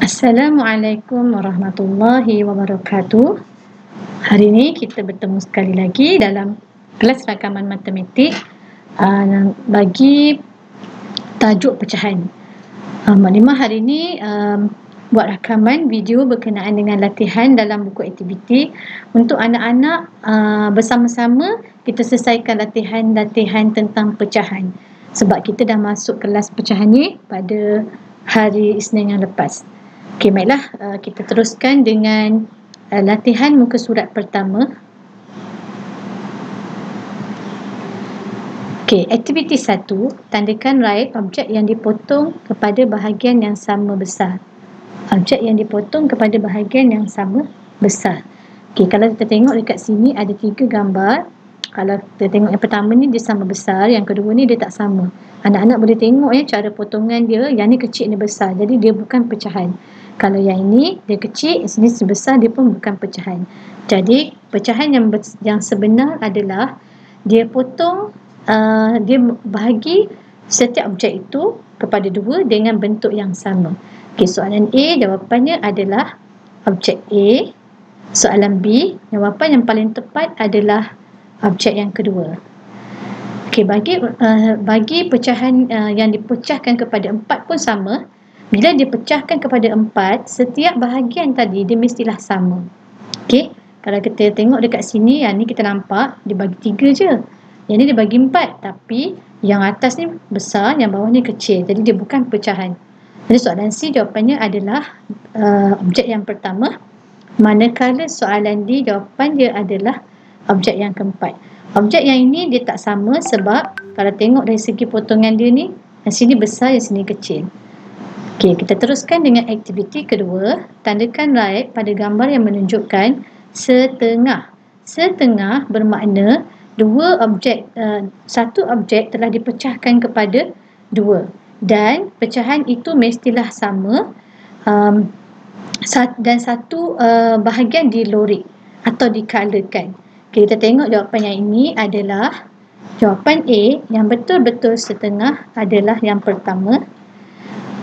Assalamualaikum warahmatullahi wabarakatuh. Hari ini kita bertemu sekali lagi dalam kelas rakaman matematik bagi tajuk pecahan. Maklumat hari ini buat rakaman video berkenaan dengan latihan dalam buku aktiviti untuk anak-anak bersama-sama kita selesaikan latihan-latihan tentang pecahan. Sebab kita dah masuk kelas pecahan ni pada hari Isnin yang lepas. Okey, baiklah, kita teruskan dengan latihan muka surat pertama. Okey, aktiviti 1, tandakan right objek yang dipotong kepada bahagian yang sama besar. Objek yang dipotong kepada bahagian yang sama besar. Okey, kalau kita tengok dekat sini ada 3 gambar. Kalau kita tengok yang pertama ni dia sama besar, yang kedua ni dia tak sama. Anak-anak boleh tengok cara potongan dia, yang ni kecil ni besar. Jadi dia bukan pecahan. Kalau yang ini dia kecil, sini sebesar, dia pun bukan pecahan. Jadi pecahan yang sebenar adalah dia potong, dia bahagi setiap objek itu kepada 2 dengan bentuk yang sama. Okey, soalan A jawapannya adalah objek A. Soalan B, jawapan yang paling tepat adalah objek yang kedua. Okey, bagi pecahan yang dipecahkan kepada 4 pun sama. Bila dipecahkan kepada 4, setiap bahagian tadi dia mestilah sama. Okey, kalau kita tengok dekat sini, yang ni kita nampak dia bagi 3 je. Yang ni dia bagi 4, tapi yang atas ni besar, yang bawah ni kecil. Jadi dia bukan pecahan. Jadi soalan C jawapannya adalah objek yang pertama. Manakala soalan D jawapan dia adalah objek yang keempat. Objek yang ini dia tak sama sebab kalau tengok dari segi potongan dia ni, yang sini besar, yang sini kecil. Okey, kita teruskan dengan aktiviti kedua. Tandakan right pada gambar yang menunjukkan setengah. Setengah bermakna satu objek telah dipecahkan kepada 2 dan pecahan itu mestilah sama, dan satu bahagian dilorik atau dikalakan. Okay, kita tengok jawapan yang ini adalah jawapan A, yang betul-betul setengah adalah yang pertama.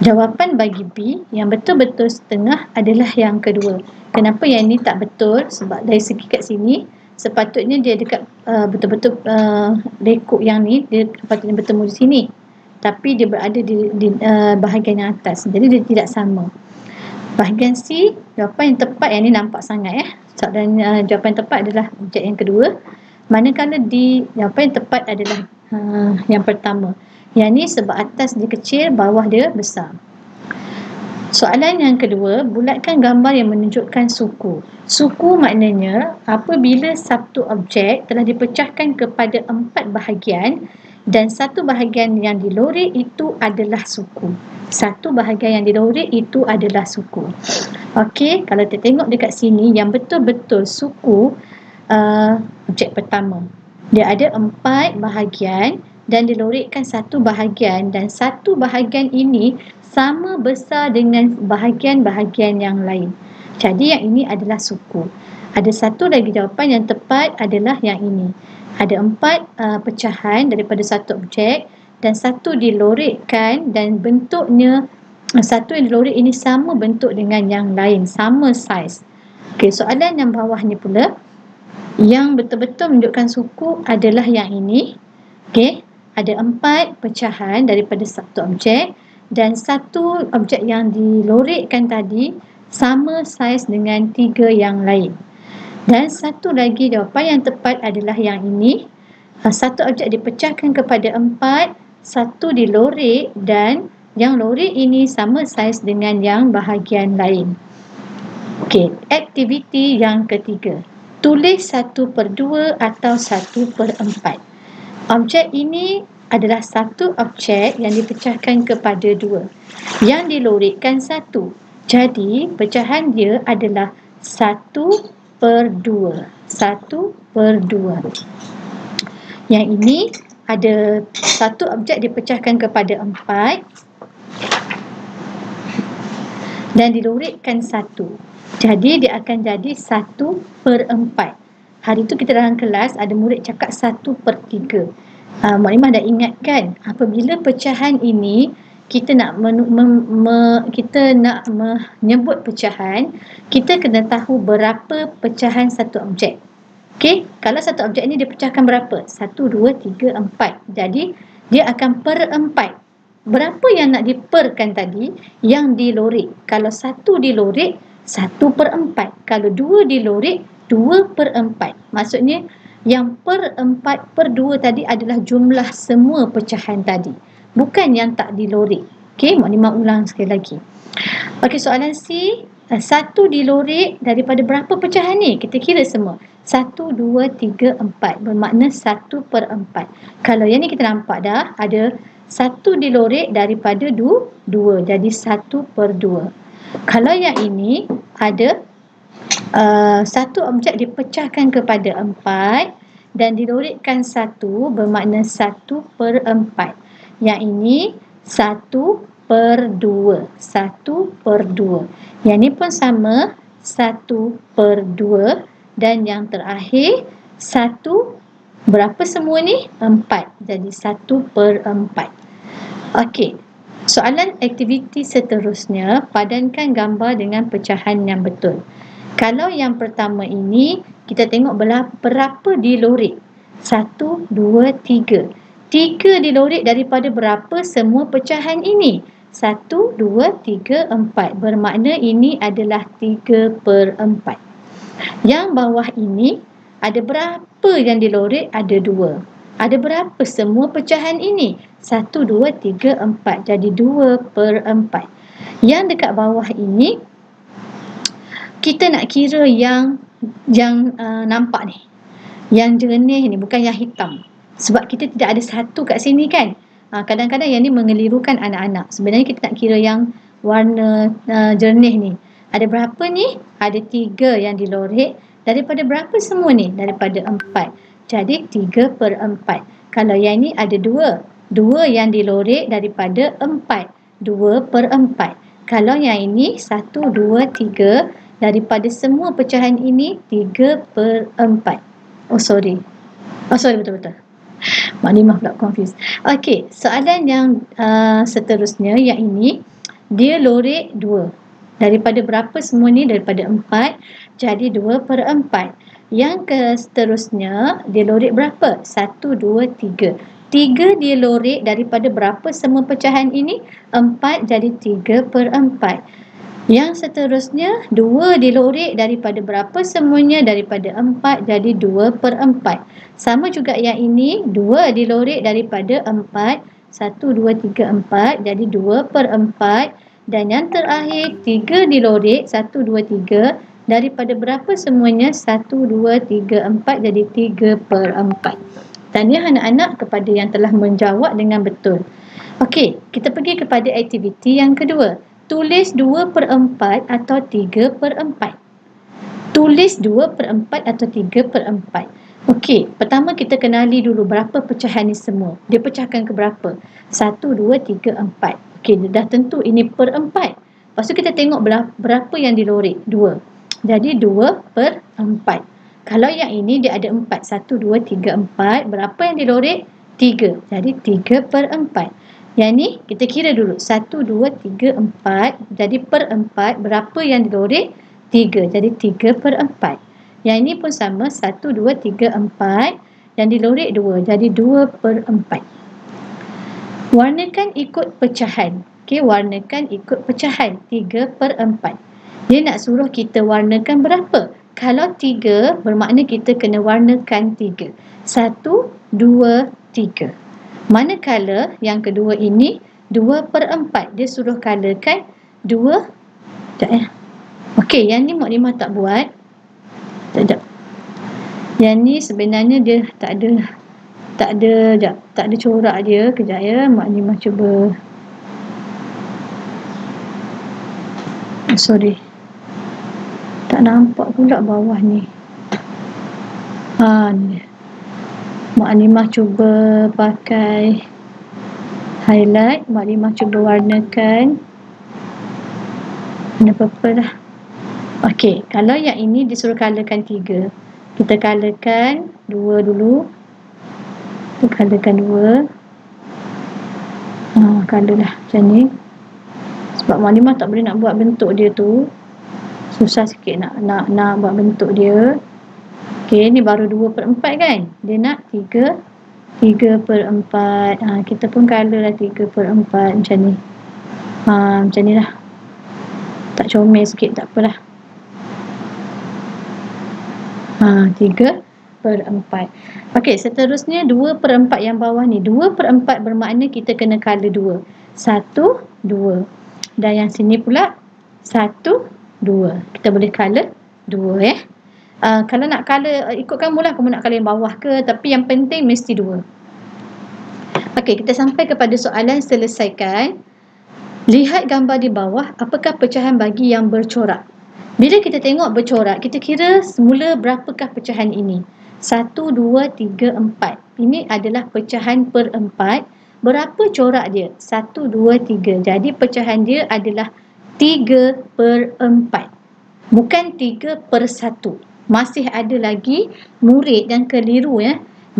Jawapan bagi B, yang betul-betul setengah adalah yang kedua. Kenapa yang ini tak betul? Sebab dari segi kat sini, sepatutnya dia dekat betul-betul lekuk yang ni, dia sepatutnya bertemu di sini. Tapi dia berada di bahagian yang atas. Jadi dia tidak sama. Bahagian C, jawapan yang tepat yang ni nampak sangat dan jawapan yang tepat adalah objek yang kedua. Manakala D, jawapan yang tepat adalah yang pertama. Yang ni sebab atas dia kecil, bawah dia besar. Soalan yang kedua, bulatkan gambar yang menunjukkan suku. Suku maknanya apabila satu objek telah dipecahkan kepada 4 bahagian dan satu bahagian yang dilorik itu adalah suku. Satu bahagian yang dilorik itu adalah suku. Okey, kalau kita tengok dekat sini, yang betul-betul suku objek pertama. Dia ada 4 bahagian dan dilorikkan satu bahagian, dan satu bahagian ini sama besar dengan bahagian-bahagian yang lain. Jadi yang ini adalah suku. Ada satu lagi jawapan yang tepat adalah yang ini. Ada 4 pecahan daripada satu objek dan satu dilorikkan dan bentuknya, satu yang dilorik ini sama bentuk dengan yang lain, sama saiz. Okey, soalan yang bawah ni pula, yang betul-betul menunjukkan suku adalah yang ini. Okey, ada 4 pecahan daripada satu objek dan satu objek yang dilorikkan tadi sama saiz dengan 3 yang lain. Dan satu lagi jawapan yang tepat adalah yang ini. Satu objek dipecahkan kepada 4, satu dilorik dan yang lorik ini sama saiz dengan yang bahagian lain. Okey, aktiviti yang ketiga. Tulis 1/2 atau 1/4. Objek ini adalah satu objek yang dipecahkan kepada 2. Yang dilorikkan 1. Jadi, pecahan dia adalah 1/2. 1/2. Yang ini ada satu objek dipecahkan kepada 4 dan dilorikkan 1. Jadi, dia akan jadi 1/4. Hari tu kita dalam kelas ada murid cakap 1/3. Maklimah dah ingat kan, apabila pecahan ini kita nak menyebut pecahan, kita kena tahu berapa pecahan satu objek. Okey, kalau satu objek ni dia pecahkan berapa? 1, 2, 3, 4. Jadi dia akan per 4. Berapa yang nak diperkan tadi? Yang dilorek. Kalau 1 dilorek, 1/4. Kalau 2 dilorek, 2/4. Maksudnya yang per 4/2 tadi adalah jumlah semua pecahan tadi, bukan yang tak dilorek. Okey, maknimah ulang sekali lagi. Okey, soalan C, 1 dilorek daripada berapa pecahan ni? Kita kira semua. 1, 2, 3, 4. Bermakna 1/4. Kalau yang ni kita nampak dah ada 1 dilorek daripada 2. Jadi 1/2. Kalau yang ini ada satu objek dipecahkan kepada 4 dan dilorekkan 1, bermakna 1/4. Yang ini 1/2. 1/2. Yang ini pun sama, 1/2. Dan yang terakhir 1, berapa semua ni? 4. Jadi 1/4. Okey. Soalan aktiviti seterusnya, padankan gambar dengan pecahan yang betul. Kalau yang pertama ini, kita tengok berapa dilorek. 1, 2, 3. 3 dilorek daripada berapa semua pecahan ini? 1, 2, 3, 4. Bermakna ini adalah 3/4. Yang bawah ini, ada berapa yang dilorek? Ada 2. Ada berapa semua pecahan ini? 1, 2, 3, 4. Jadi 2/4. Yang dekat bawah ini, kita nak kira yang nampak ni. Yang jernih ni, bukan yang hitam. Sebab kita tidak ada 1 kat sini kan. Kadang-kadang yang ni mengelirukan anak-anak. Sebenarnya kita nak kira yang warna jernih ni. Ada berapa ni? Ada 3 yang dilorek. Daripada berapa semua ni? Daripada 4. Jadi 3/4. Kalau yang ni ada 2. 2 yang dilorek daripada 4. 2/4. Kalau yang ini 1, 2, 3. Daripada semua pecahan ini 3/4. Oh sorry, betul-betul. Maknimah pula confused. Okey, soalan yang seterusnya, yang ini dia lorek 2. Daripada berapa semua ni? Daripada 4. Jadi 2/4. Yang seterusnya dia lorek berapa? 1, 2, 3. 3 dia lorek daripada berapa semua pecahan ini? 4. Jadi 3/4. Yang seterusnya 2 dilorek daripada berapa semuanya? Daripada 4. Jadi 2/4. Sama juga yang ini, 2 dilorek daripada 4. 1, 2, 3, 4. Jadi 2/4. Dan yang terakhir 3 dilorek 1, 2, 3. Daripada berapa semuanya? 1, 2, 3, 4. Jadi 3/4. Tahniah anak-anak kepada yang telah menjawab dengan betul. Okey, kita pergi kepada aktiviti yang kedua. Tulis 2/4 atau 3/4. Tulis 2/4 atau 3/4. Okey, pertama kita kenali dulu berapa pecahan ni semua. Dia pecahkan ke berapa? 1, 2, 3, 4. Okey, dah tentu ini per 4. Lepas tu kita tengok berapa yang dilorek? 2. Jadi 2/4. Kalau yang ini dia ada 4. 1, 2, 3, 4. Berapa yang dilorek? 3. Jadi 3/4. Yang ni kita kira dulu. 1, 2, 3, 4. Jadi per 4. Berapa yang dilorek? 3. Jadi 3/4. Yang ini pun sama. 1, 2, 3, 4. Dan dilorek 2. Jadi 2/4. Warnakan ikut pecahan. Okey, warnakan ikut pecahan. 3/4. Dia nak suruh kita warnakan berapa? Kalau 3, bermakna kita kena warnakan 3. 1, 2, 3. Manakala yang kedua ini 2/4. Dia suruh colorkan 2. Sekejap Okey, yang ni Mukrimah tak buat. Sekejap. Yang ni sebenarnya dia tak ada corak dia. Kejap ya, Mukrimah cuba. Sorry. Tak nampak pula bawah ni. Ni. Mukrimah cuba pakai highlight. Mukrimah cuba warnakan warna purple lah. Okey, kalau yang ini disuruh colorkan 3. Kita colorkan 2 dulu. Kita colorkan 2. Color lah macam ni. Sebab maklimah tak boleh nak buat bentuk dia tu, susah sikit nak buat bentuk dia. Okey, ni baru 2/4 kan, dia nak 3/4. Kita pun color lah 3/4 macam ni. Macam ni lah, tak comel sikit, tak apalah. 3/4. Okey, seterusnya 2/4 yang bawah ni. 2/4 bermakna kita kena color 2. 1, 2. Dan yang sini pula 1, 2. Kita boleh color 2 kalau nak color ikut kamu lah, kamu nak color yang bawah ke, tapi yang penting mesti 2. Okey, kita sampai kepada soalan selesaikan. Lihat gambar di bawah, apakah pecahan bagi yang bercorak? Bila kita tengok bercorak, kita kira semula berapakah pecahan ini? 1, 2, 3, 4. Ini adalah pecahan per 4. Berapa corak dia? 1, 2, 3. Jadi pecahan dia adalah 3/4. Bukan 3/1. Masih ada lagi murid yang keliru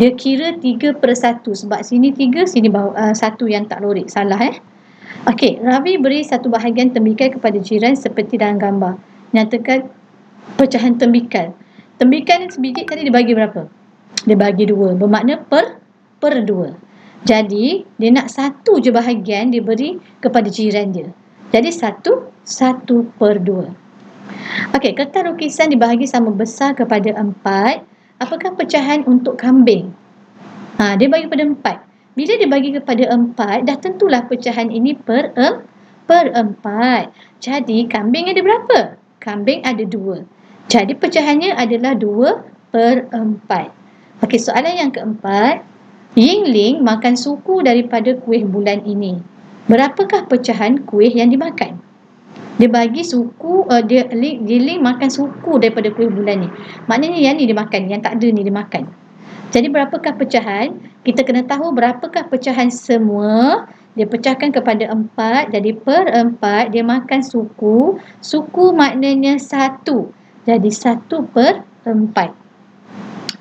Dia kira 3/1. Sebab sini 3, sini 1 yang tak lorek. Salah Okey, Ravi beri satu bahagian tembikai kepada jiran seperti dalam gambar. Nyatakan pecahan tembikal. Tembikal ni sebiji tadi dibagi berapa? Dia bagi 2. Bermakna per 2. Jadi, dia nak 1 je bahagian dia beri kepada jiran dia. Jadi, 1/2. Okey, kertas lukisan dibahagi sama besar kepada 4. Apakah pecahan untuk kambing? Dia bagi kepada 4. Bila dia bagi kepada 4, dah tentulah pecahan ini per 4. Jadi, kambing ada berapa? Kambing ada 2. Jadi, pecahannya adalah 2/4. Okey, soalan yang keempat. Yingling makan suku daripada kuih bulan ini. Berapakah pecahan kuih yang dimakan? Dia bagi suku, Yingling makan suku daripada kuih bulan ni. Maknanya yang ni dia makan, yang tak ada ni dia makan. Jadi berapakah pecahan? Kita kena tahu berapakah pecahan semua. Dia pecahkan kepada 4. Jadi per 4 dia makan suku. Suku maknanya 1. Jadi 1/4.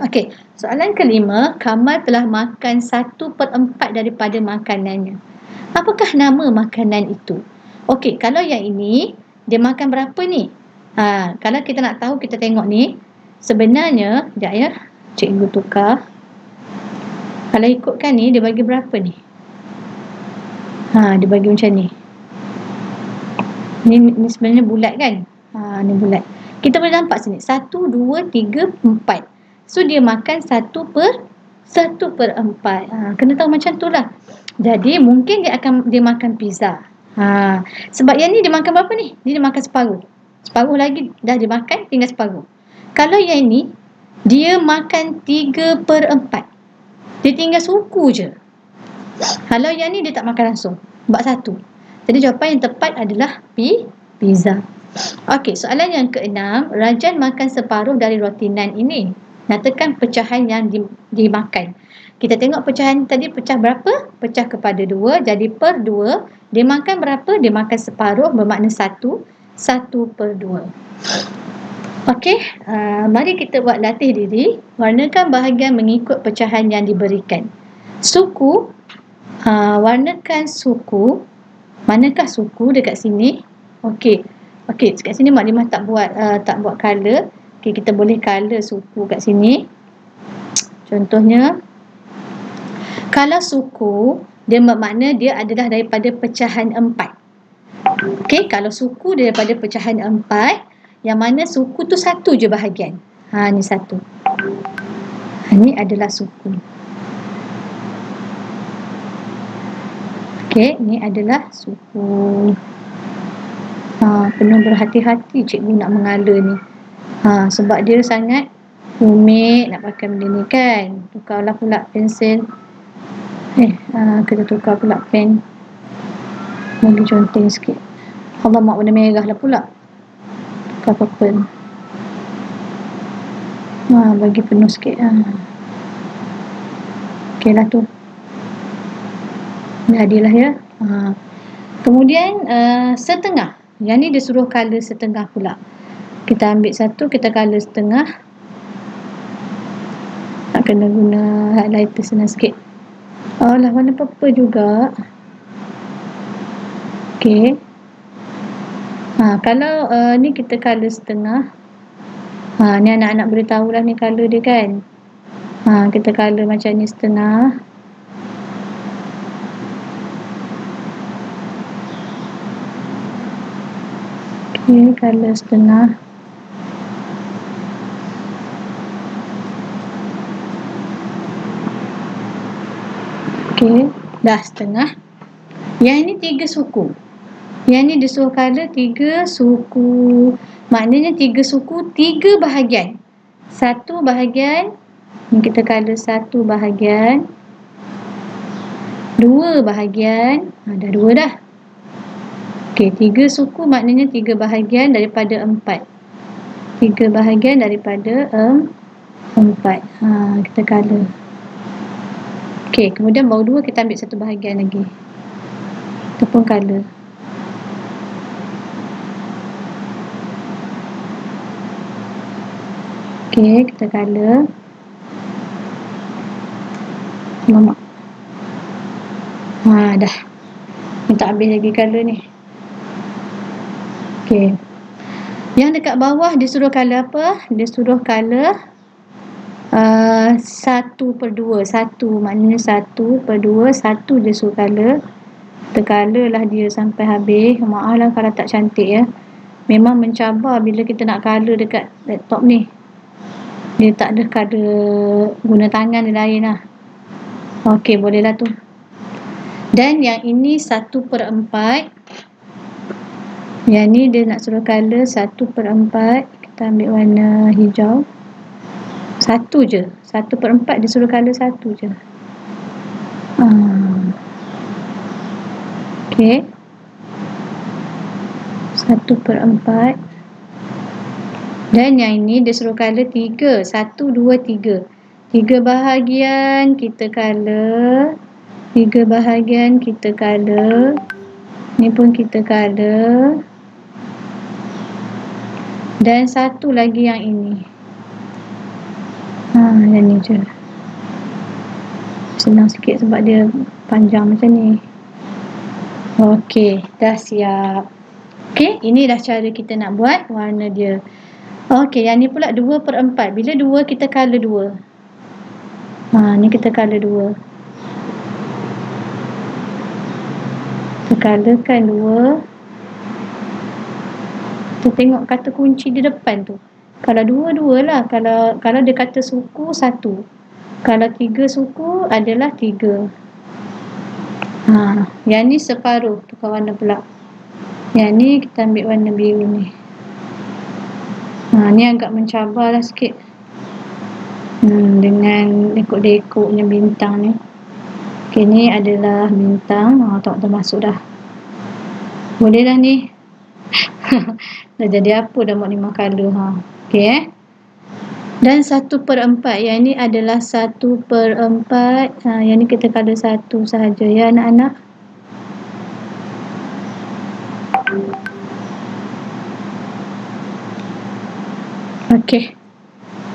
Okey, soalan kelima. Kamal telah makan 1/4 daripada makanannya. Apakah nama makanan itu? Okey, kalau yang ini dia makan berapa ni? Kalau kita nak tahu, kita tengok ni. Sebenarnya, sekejap cikgu tukar. Kalau ikutkan ni, dia bagi berapa ni? Dia bagi macam ni. Ni sebenarnya bulat kan? Ni bulat. Kita boleh nampak sini. 1, 2, 3, 4. So, dia makan 1/4. Kena tahu macam tu lah. Jadi, mungkin dia makan pizza. Sebab yang ni dia makan berapa ni? Dia makan separuh. Separuh lagi dah dia makan, tinggal separuh. Kalau yang ni, dia makan 3/4. Dia tinggal suku je. Kalau yang ni dia tak makan langsung. Buat 1. Jadi jawapan yang tepat adalah pizza. Okey, soalan yang keenam. Rajan makan separuh dari roti nan ini. Nyatakan pecahan yang dimakan. Kita tengok pecahan tadi pecah berapa? Pecah kepada 2. Jadi per 2. Dia makan berapa? Dia makan separuh, bermakna 1. 1/2. Okey, mari kita buat latih diri. Warnakan bahagian mengikut pecahan yang diberikan. Suku, warnakan suku. Manakah suku dekat sini? Okey, dekat sini maklimah tak buat color. Okey, kita boleh color suku kat sini. Contohnya, kalau suku, dia bermakna dia adalah daripada pecahan 4. Okey, kalau suku daripada pecahan 4, yang mana suku tu 1 je bahagian. Ni 1. Ni adalah suku. Okey, ni adalah suku. Penuh berhati-hati cikgu nak mengala ni. Sebab dia sangat rumit nak pakai benda ni kan. Tukarlah pula pensel. Kita tukar pula pen. Lagi conteng sikit. Allah, mak warna merah lah pula. Tukar purple. Bagi penuh sikit. Okey lah tu. Jadilah ya. Kemudian setengah. Yang ni dia suruh color setengah pula. Kita ambil satu, kita color setengah. Tak kena guna highlighter senang sikit. Lah warna purple juga. Okey. Kalau ni kita color setengah. Ni anak-anak boleh tahulah ni color dia kan. Kita color macam ni setengah. Okey, color setengah. Okey, dah setengah. Yang ini 3 suku. Yang ni disuruh color 3 suku. Maknanya 3 suku 3 bahagian. 1 bahagian. Ni kita color 1 bahagian. 2 bahagian. Dah 2 dah. Okey, 3 suku maknanya 3 bahagian daripada 4. 3 bahagian daripada 4. Kita color. Okey, kemudian baru 2 kita ambil 1 bahagian lagi. Kita pun color. Okey, kita color. Mama. Dah. Kita habis lagi color ni. Okey. Yang dekat bawah dia suruh color apa? Dia suruh color 1/2. 1 maknanya 1/2. 1 dia suruh color. Kita color lah dia sampai habis. Maaf lah kalau tak cantik ya. Memang mencabar bila kita nak color dekat laptop ni. Dia tak ada color guna tangan dia lain lah. Okey, bolehlah tu. Dan yang ini 1/4. Yang ni dia nak suruh color 1/4. Kita ambil warna hijau. 1 je. 1/4 dia suruh color 1 je. Okey. 1/4. Dan yang ini dia suruh color 3. 1, 2, 3. 3 bahagian kita color. 3 bahagian kita color. Ni pun kita color. Dan satu lagi yang ini. Yang ni je. Senang sikit sebab dia panjang macam ni. Okey, dah siap. Okey, ini dah cara kita nak buat warna dia. Okey, yang ni pula 2/4. Bila 2 kita color 2. Ni kita color 2. Kita colorkan 2. Kita tengok kata kunci di depan tu. Kalau 2 lah. Kalau dia kata suku 1. Kalau 3 suku adalah 3. Yang ni separuh. Tukar warna pula. Yang ni kita ambil warna biru ni. Ni agak mencabar lah sikit. Dengan lekuk-lekuknya bintang ni. Okey, ni adalah bintang. Tak termasuk dah. Boleh dah ni. Dah jadi apa dah buat 5 color. Okey Dan 1/4. Yang ni adalah 1/4. Yang ni kita color 1 sahaja ya anak-anak. Okey.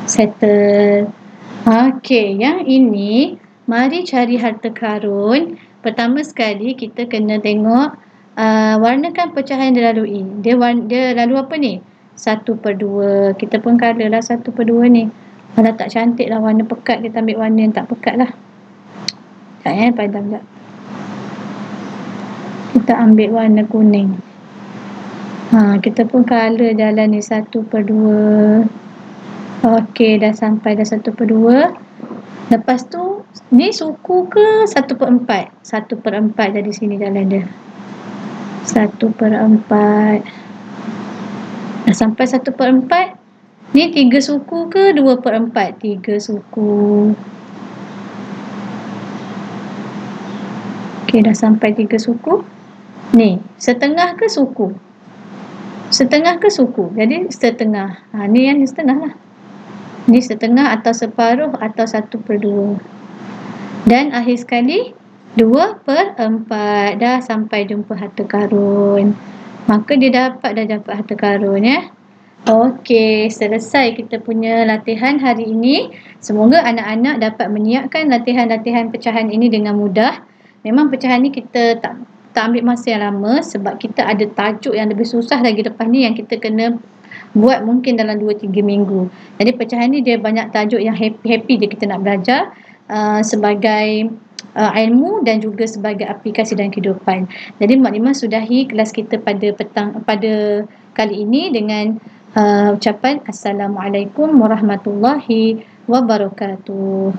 Settle. Okey, yang ini mari cari harta karun. Pertama sekali kita kena tengok warnakan pecahan yang dilalui. Dia lalu apa ni? 1/2. Kita pun color lah 1/2 ni. Kalau tak cantik lah warna pekat, kita ambil warna yang tak pekat lah. Sekejap padam sekejap. Kita ambil warna kuning. Kita pun color jalan ni 1/2. Okey, dah sampai dah 1/2. Lepas tu ni suku ke 1/4? 1/4 dari sini jalan dia. 1/4. Dah sampai 1/4. Ni 3 suku ke 2/4? 3 suku. Okey, dah sampai 3 suku. Ni, setengah ke suku? Setengah ke suku? Jadi setengah. Ni yang setengah lah. Ni setengah atau separuh atau 1/2. Dan akhir sekali 2/4. Dah sampai jumpa harta karun. Maka dia dapat harta karun ya. Okey, selesai kita punya latihan hari ini. Semoga anak-anak dapat menyiapkan latihan-latihan pecahan ini dengan mudah. Memang pecahan ni kita tak tak ambil masa yang lama sebab kita ada tajuk yang lebih susah lagi depan ni yang kita kena buat mungkin dalam 2-3 minggu. Jadi pecahan ni dia banyak tajuk yang happy dia kita nak belajar sebagai ilmu dan juga sebagai aplikasi dalam kehidupan. Jadi Mak Lima sudahi kelas kita pada kali ini dengan ucapan Assalamualaikum warahmatullahi wabarakatuh.